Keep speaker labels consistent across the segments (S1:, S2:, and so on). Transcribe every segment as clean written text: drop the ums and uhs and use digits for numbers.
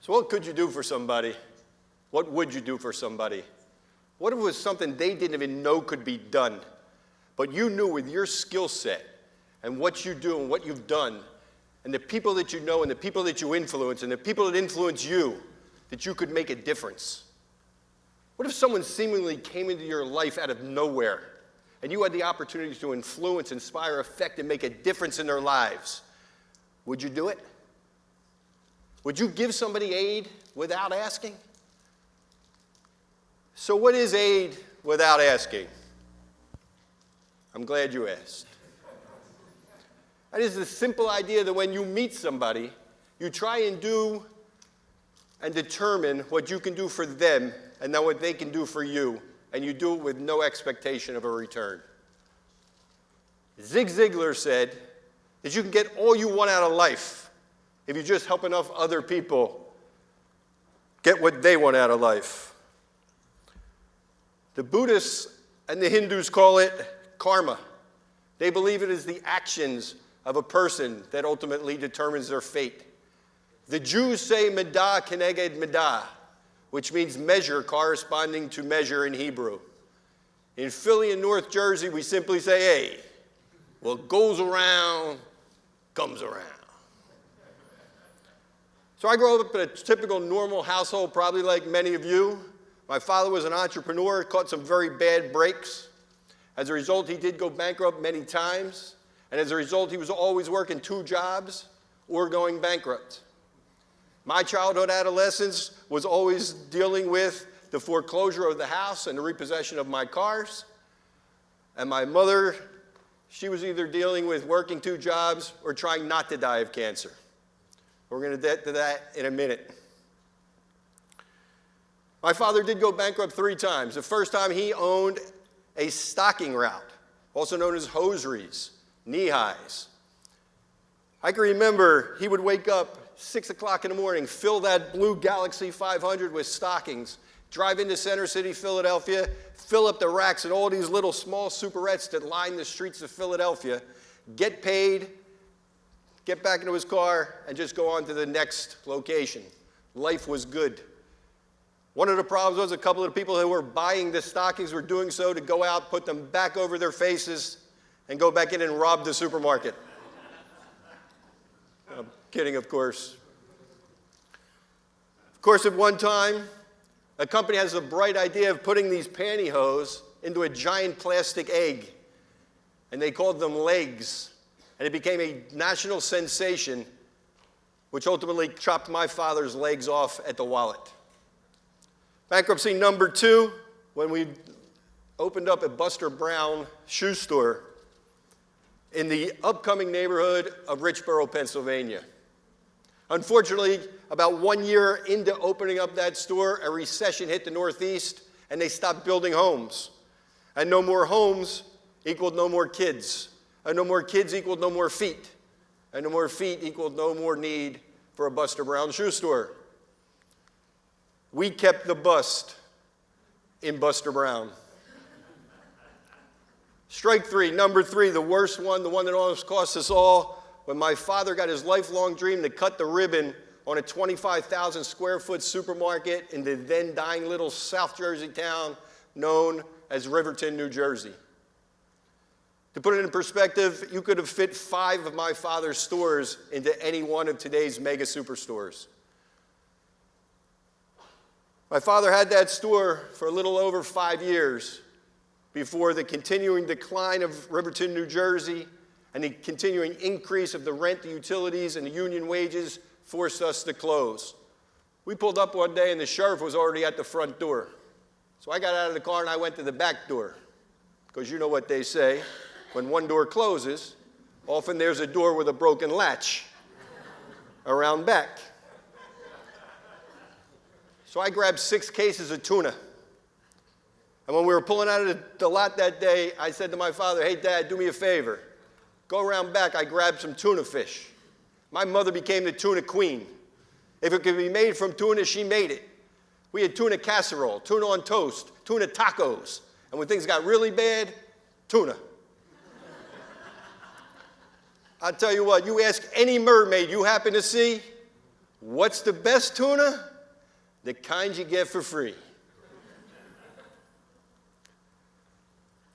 S1: So what could you do for somebody? What would you do for somebody? What if it was something they didn't even know could be done, but you knew with your skill set and what you do and what you've done and the people that you know and the people that you influence and the people that influence you, that you could make a difference? What if someone seemingly came into your life out of nowhere and you had the opportunity to influence, inspire, affect, and make a difference in their lives? Would you do it? Would you give somebody aid without asking? So what is aid without asking? I'm glad you asked. That is the simple idea that when you meet somebody, you try and do and determine what you can do for them and not what they can do for you, and you do it with no expectation of a return. Zig Ziglar said that you can get all you want out of life if you just help enough other people get what they want out of life. The Buddhists and the Hindus call it karma. They believe it is the actions of a person that ultimately determines their fate. The Jews say midah keneged midah, which means measure corresponding to measure in Hebrew. In Philly and North Jersey, we simply say, hey, what goes around comes around. So I grew up in a typical normal household, probably like many of you. My father was an entrepreneur, caught some very bad breaks. As a result, he did go bankrupt many times. And as a result, he was always working 2 jobs or going bankrupt. My childhood adolescence was always dealing with the foreclosure of the house and the repossession of my cars. And my mother, she was either dealing with working 2 jobs or trying not to die of cancer. We're going to get to that in a minute. My father did go bankrupt 3 times. The first time he owned a stocking route, also known as hosieries, knee-highs. I can remember he would wake up 6 o'clock in the morning, fill that blue Galaxy 500 with stockings, drive into Center City, Philadelphia, fill up the racks and all these little small superettes that line the streets of Philadelphia, get paid, get back into his car, and just go on to the next location. Life was good. One of the problems was a couple of the people who were buying the stockings were doing so to go out, put them back over their faces, and go back in and rob the supermarket. I'm kidding, of course. Of course, at one time, a company has a bright idea of putting these pantyhose into a giant plastic egg, and they called them legs. And it became a national sensation, which ultimately chopped my father's legs off at the wallet. Bankruptcy number 2, when we opened up a Buster Brown shoe store in the upcoming neighborhood of Richboro, Pennsylvania. Unfortunately, about 1 year into opening up that store, a recession hit the Northeast, and they stopped building homes. And no more homes equaled no more kids. And no more kids equaled no more feet. And no more feet equaled no more need for a Buster Brown shoe store. We kept the bust in Buster Brown. Strike 3, number 3, the worst one, the one that almost cost us all, when my father got his lifelong dream to cut the ribbon on a 25,000 square foot supermarket in the then dying little South Jersey town known as Riverton, New Jersey. To put it in perspective, you could have fit 5 of my father's stores into any one of today's mega superstores. My father had that store for a little over 5 years before the continuing decline of Riverton, New Jersey, and the continuing increase of the rent, the utilities, and the union wages forced us to close. We pulled up one day and the sheriff was already at the front door. So I got out of the car and I went to the back door, because you know what they say. When one door closes, often there's a door with a broken latch around back. So I grabbed 6 cases of tuna. And when we were pulling out of the lot that day, I said to my father, hey, Dad, do me a favor. Go around back. I grabbed some tuna fish. My mother became the tuna queen. If it could be made from tuna, she made it. We had tuna casserole, tuna on toast, tuna tacos. And when things got really bad, tuna. I'll tell you what, you ask any mermaid you happen to see, What's the best tuna? The kind you get for free.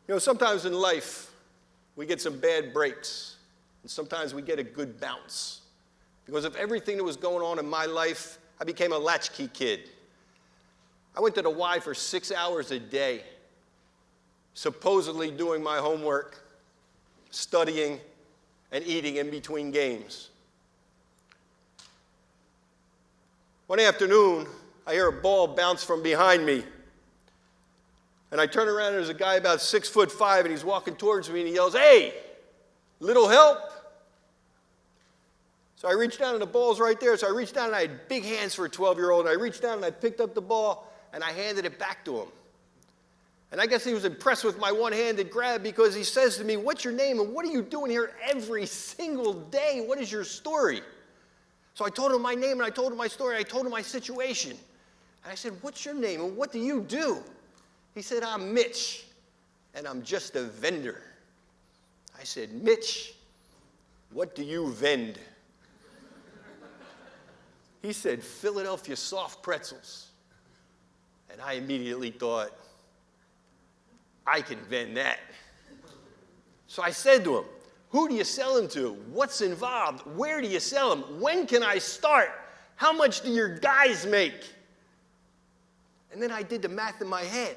S1: You know, sometimes in life, we get some bad breaks, and sometimes we get a good bounce. Because of everything that was going on in my life, I became a latchkey kid. I went to the Y for 6 hours a day, supposedly doing my homework, studying, and eating in between games. One afternoon, I hear a ball bounce from behind me. And I turn around, and there's a guy about 6'5", and he's walking towards me, and he yells, "Hey, little help?" So I reached down, and the ball's right there. So I reached down, and I had big hands for a 12-year-old. And I reached down, and I picked up the ball, and I handed it back to him. And I guess he was impressed with my one-handed grab because he says to me, "What's your name, and what are you doing here every single day? What is your story?" So I told him my name, and I told him my story. I told him my situation. And I said, "What's your name, and what do you do?" He said, "I'm Mitch, and I'm just a vendor." I said, "Mitch, what do you vend?" He said, "Philadelphia soft pretzels." And I immediately thought, I can vend that. So I said to him, "Who do you sell them to? What's involved? Where do you sell them? When can I start? How much do your guys make?" And then I did the math in my head.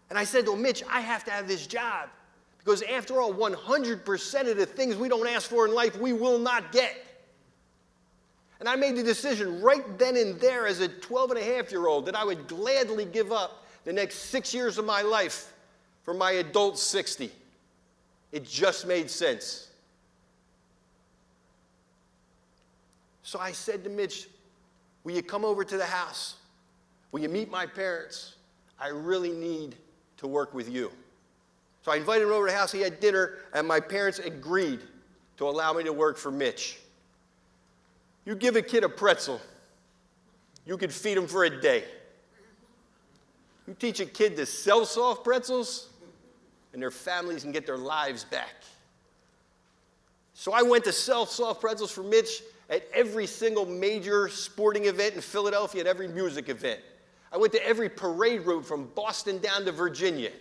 S1: And I said to him, "Mitch, I have to have this job. Because after all, 100% of the things we don't ask for in life, we will not get." And I made the decision right then and there as a 12-and-a-half-year-old that I would gladly give up the next 6 years of my life for my adult 60. It just made sense. So I said to Mitch, "Will you come over to the house? Will you meet my parents? I really need to work with you." So I invited him over to the house. He had dinner, and my parents agreed to allow me to work for Mitch. You give a kid a pretzel, you could feed him for a day. You teach a kid to sell soft pretzels, and their families can get their lives back. So I went to sell soft pretzels for Mitch at every single major sporting event in Philadelphia and every music event. I went to every parade route from Boston down to Virginia,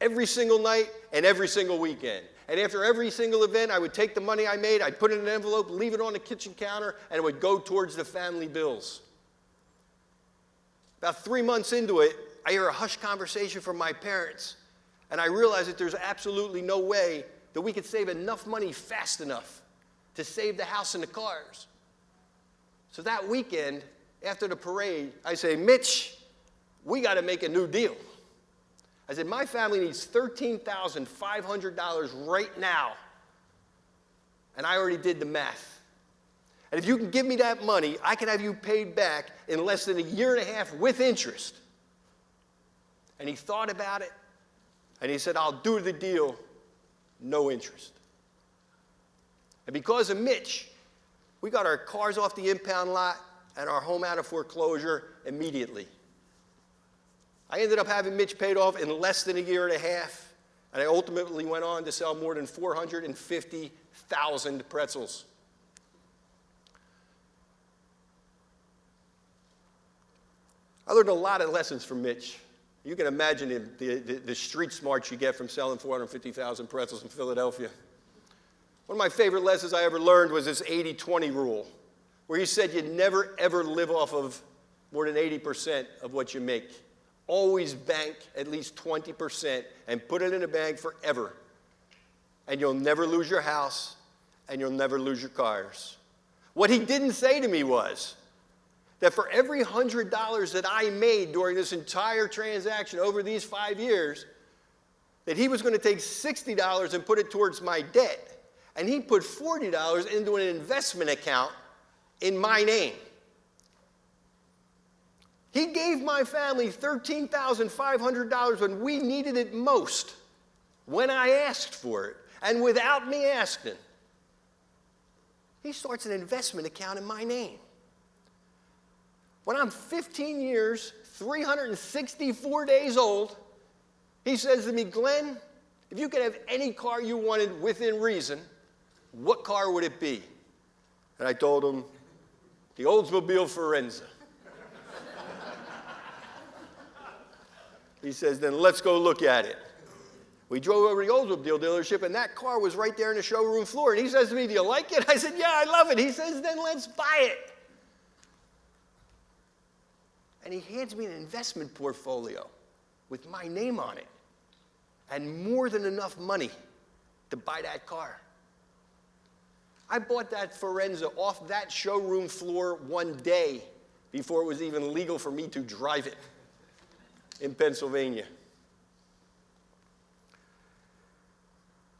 S1: every single night and every single weekend. And after every single event, I would take the money I made, I'd put it in an envelope, leave it on the kitchen counter, and it would go towards the family bills. About 3 months into it, I hear a hushed conversation from my parents, and I realize that there's absolutely no way that we could save enough money fast enough to save the house and the cars. So that weekend, after the parade, I say, "Mitch, we got to make a new deal." I said, "My family needs $13,500 right now." And I already did the math. And if you can give me that money, I can have you paid back in less than a year and a half with interest. And he thought about it, and he said, "I'll do the deal, no interest." And because of Mitch, we got our cars off the impound lot and our home out of foreclosure immediately. I ended up having Mitch paid off in less than a year and a half, and I ultimately went on to sell more than 450,000 pretzels. I learned a lot of lessons from Mitch. You can imagine the street smarts you get from selling 450,000 pretzels in Philadelphia. One of my favorite lessons I ever learned was this 80-20 rule, where he said you never, ever live off of more than 80% of what you make. Always bank at least 20% and put it in a bank forever. And you'll never lose your house, and you'll never lose your cars. What he didn't say to me was that for every $100 that I made during this entire transaction over these 5 years, that he was going to take $60 and put it towards my debt. And he put $40 into an investment account in my name. He gave my family $13,500 when we needed it most, when I asked for it, and without me asking. He starts an investment account in my name. When I'm 15 years, 364 days old, he says to me, "Glenn, if you could have any car you wanted within reason, what car would it be?" And I told him, the Oldsmobile Forenza. He says, then let's go look at it. We drove over to the Oldsmobile dealership, and that car was right there on the showroom floor. And he says to me, do you like it? I said, yeah, I love it. He says, then let's buy it. And he hands me an investment portfolio with my name on it and more than enough money to buy that car. I bought that Forenza off that showroom floor one day before it was even legal for me to drive it in Pennsylvania.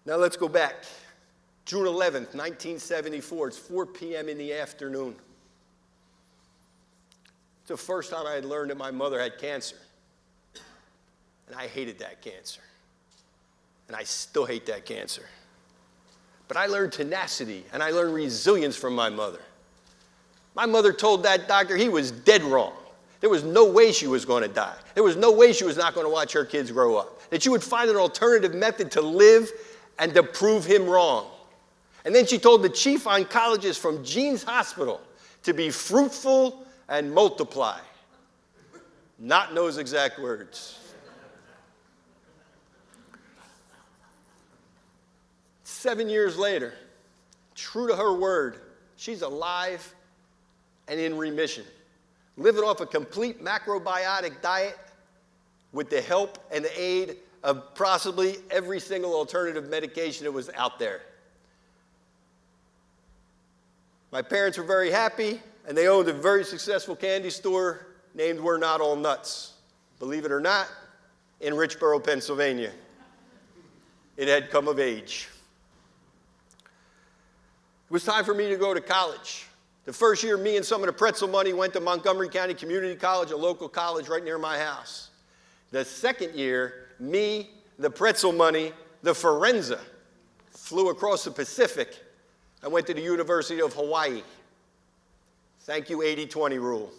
S1: Now let's go back. June 11th, 1974. It's 4 p.m. in the afternoon. It's the first time I had learned that my mother had cancer. And I hated that cancer. And I still hate that cancer. But I learned tenacity and I learned resilience from my mother. My mother told that doctor he was dead wrong. There was no way she was going to die. There was no way she was not going to watch her kids grow up. That she would find an alternative method to live and to prove him wrong. And then she told the chief oncologist from Jean's Hospital to be fruitful and multiply. Not in those exact words. 7 years later, true to her word, she's alive and in remission, living off a complete macrobiotic diet with the help and the aid of possibly every single alternative medication that was out there. My parents were very happy, and they owned a very successful candy store named We're Not All Nuts. Believe it or not, in Richboro, Pennsylvania. It had come of age. It was time for me to go to college. The first year, me and some of the pretzel money went to Montgomery County Community College, a local college right near my house. The second year, me, the pretzel money, the Forenza, flew across the Pacific and went to the University of Hawaii. Thank you, 80-20 rule.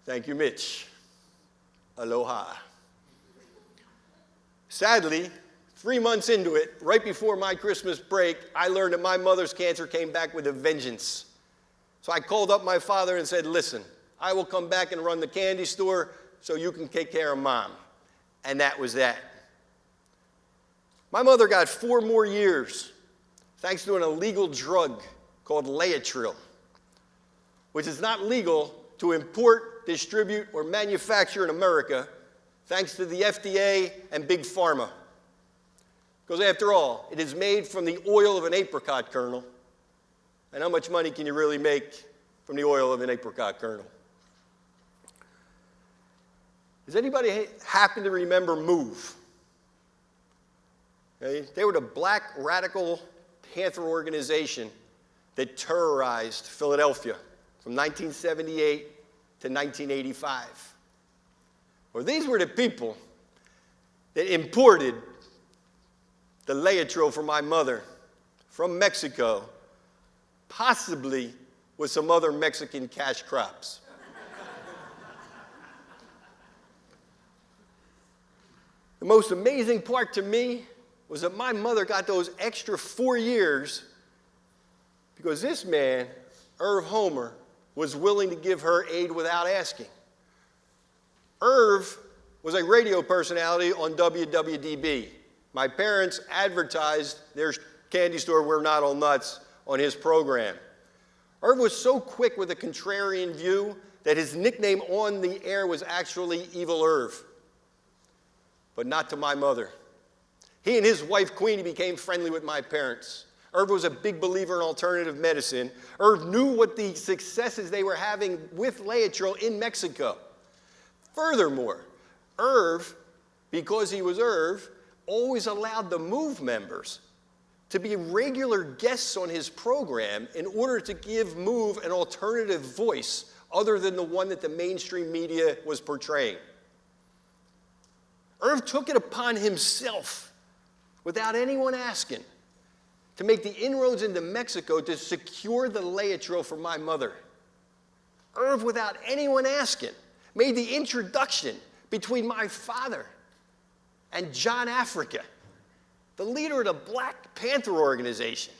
S1: Thank you, Mitch. Aloha. Sadly, 3 months into it, right before my Christmas break, I learned that my mother's cancer came back with a vengeance. So I called up my father and said, listen, I will come back and run the candy store so you can take care of Mom. And that was that. My mother got 4 more years thanks to an illegal drug called Laetrile, which is not legal to import, distribute, or manufacture in America thanks to the FDA and Big Pharma. Because after all, it is made from the oil of an apricot kernel. And how much money can you really make from the oil of an apricot kernel? Does anybody happen to remember MOVE? Okay? They were the black radical Panther organization that terrorized Philadelphia from 1978 to 1985. Well, these were the people that imported the Laetrile for my mother from Mexico, possibly with some other Mexican cash crops. The most amazing part to me was that my mother got those extra 4 years because this man, Irv Homer, was willing to give her aid without asking. Irv was a radio personality on WWDB. My parents advertised their candy store, We're Not All Nuts, on his program. Irv was so quick with a contrarian view that his nickname on the air was actually Evil Irv. But not to my mother. He and his wife, Queenie, became friendly with my parents. Irv was a big believer in alternative medicine. Irv knew what the successes they were having with Laetrile in Mexico. Furthermore, Irv, because he was Irv, always allowed the MOVE members to be regular guests on his program in order to give MOVE an alternative voice other than the one that the mainstream media was portraying. Irv took it upon himself, without anyone asking, to make the inroads into Mexico to secure the Laetrile for my mother. Irv, without anyone asking, made the introduction between my father and John Africa, the leader of the Black Panther organization.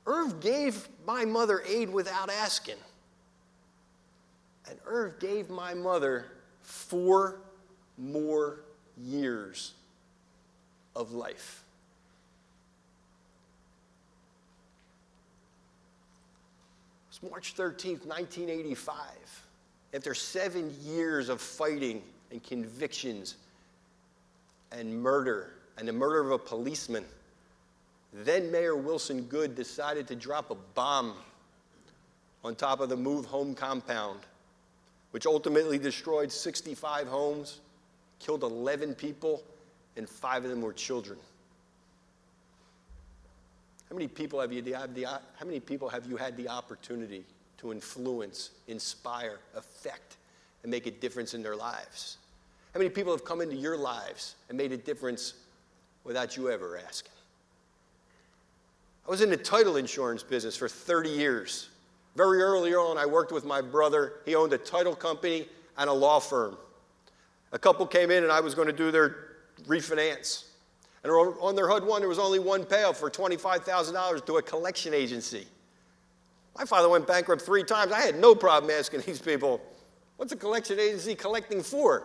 S1: Irv gave my mother aid without asking. And Irv gave my mother 4 more years of life. It's March 13th, 1985. After 7 years of fighting and convictions and murder, and the murder of a policeman, then Mayor Wilson Goode decided to drop a bomb on top of the Move Home compound, which ultimately destroyed 65 homes, killed 11 people, and 5 of them were children. How many people have you had the opportunity to influence, inspire, affect, and make a difference in their lives? How many people have come into your lives and made a difference without you ever asking? I was in the title insurance business for 30 years. Very early on, I worked with my brother. He owned a title company and a law firm. A couple came in, and I was going to do their refinance. And on their HUD-1, there was only one payoff for $25,000 to a collection agency. My father went bankrupt 3 times. I had no problem asking these people, what's a collection agency collecting for?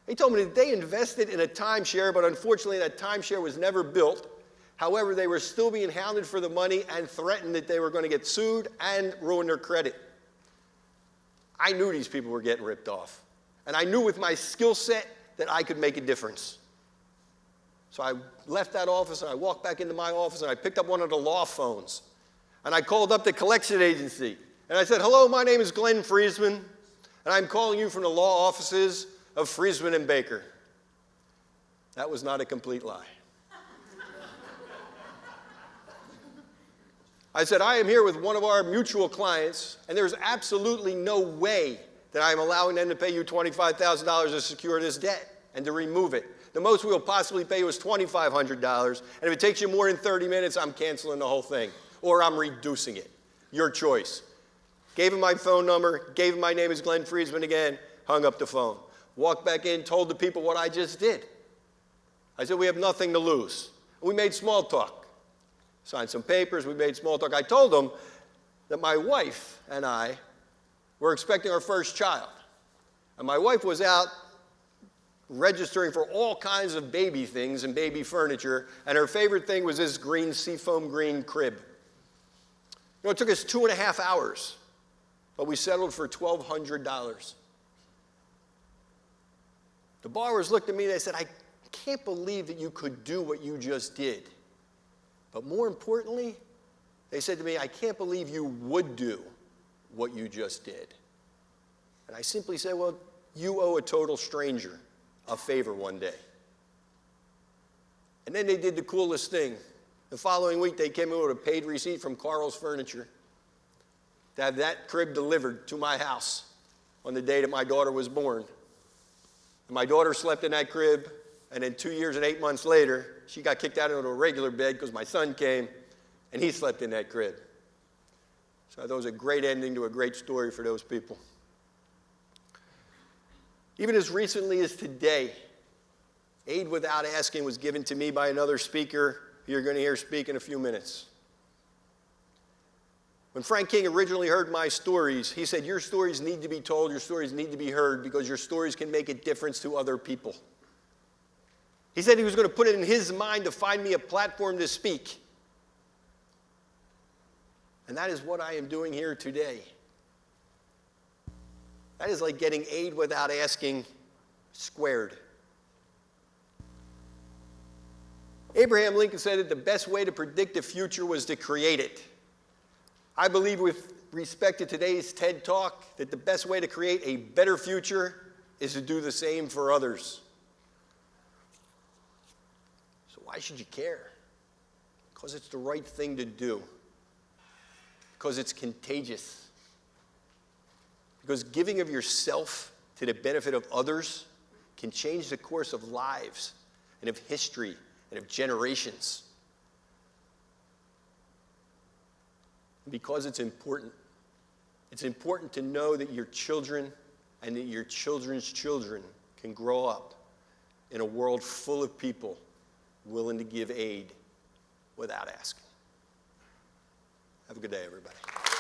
S1: They told me that they invested in a timeshare, but unfortunately that timeshare was never built. However, they were still being hounded for the money and threatened that they were going to get sued and ruin their credit. I knew these people were getting ripped off. And I knew with my skill set that I could make a difference. So I left that office and I walked back into my office and I picked up one of the law phones. And I called up the collection agency. And I said, hello, my name is Glenn Freezman, and I'm calling you from the law offices of Freezman and Baker. That was not a complete lie. I said, I am here with one of our mutual clients, and there's absolutely no way that I'm allowing them to pay you $25,000 to secure this debt and to remove it. The most we'll possibly pay you is $2,500, and if it takes you more than 30 minutes, I'm canceling the whole thing, or I'm reducing it. Your choice. Gave him my phone number, gave him my name is Glenn Freezman again, hung up the phone. Walked back in, told the people what I just did. I said, we have nothing to lose. We made small talk. Signed some papers, we made small talk. I told them that my wife and I were expecting our first child. And my wife was out registering for all kinds of baby things and baby furniture, and her favorite thing was this green, seafoam green crib. You know, it took us 2.5 hours, but we settled for $1,200. The borrowers looked at me and they said, I can't believe that you could do what you just did. But more importantly, they said to me, I can't believe you would do what you just did. And I simply said, well, you owe a total stranger a favor one day. And then they did the coolest thing. The following week, they came in with a paid receipt from Carl's Furniture to have that crib delivered to my house on the day that my daughter was born. And my daughter slept in that crib, and then 2 years and 8 months later, she got kicked out into a regular bed because my son came, and he slept in that crib. So I thought it was a great ending to a great story for those people. Even as recently as today, aid without asking was given to me by another speaker who you're going to hear speak in a few minutes. When Frank King originally heard my stories, he said, your stories need to be told, your stories need to be heard, because your stories can make a difference to other people. He said he was going to put it in his mind to find me a platform to speak. And that is what I am doing here today. That is like getting aid without asking squared. Abraham Lincoln said that the best way to predict the future was to create it. I believe with respect to today's TED Talk that the best way to create a better future is to do the same for others. So why should you care? Because it's the right thing to do. Because it's contagious. Because giving of yourself to the benefit of others can change the course of lives and of history and of generations. Because it's important. It's important to know that your children and that your children's children can grow up in a world full of people willing to give aid without asking. Have a good day, everybody.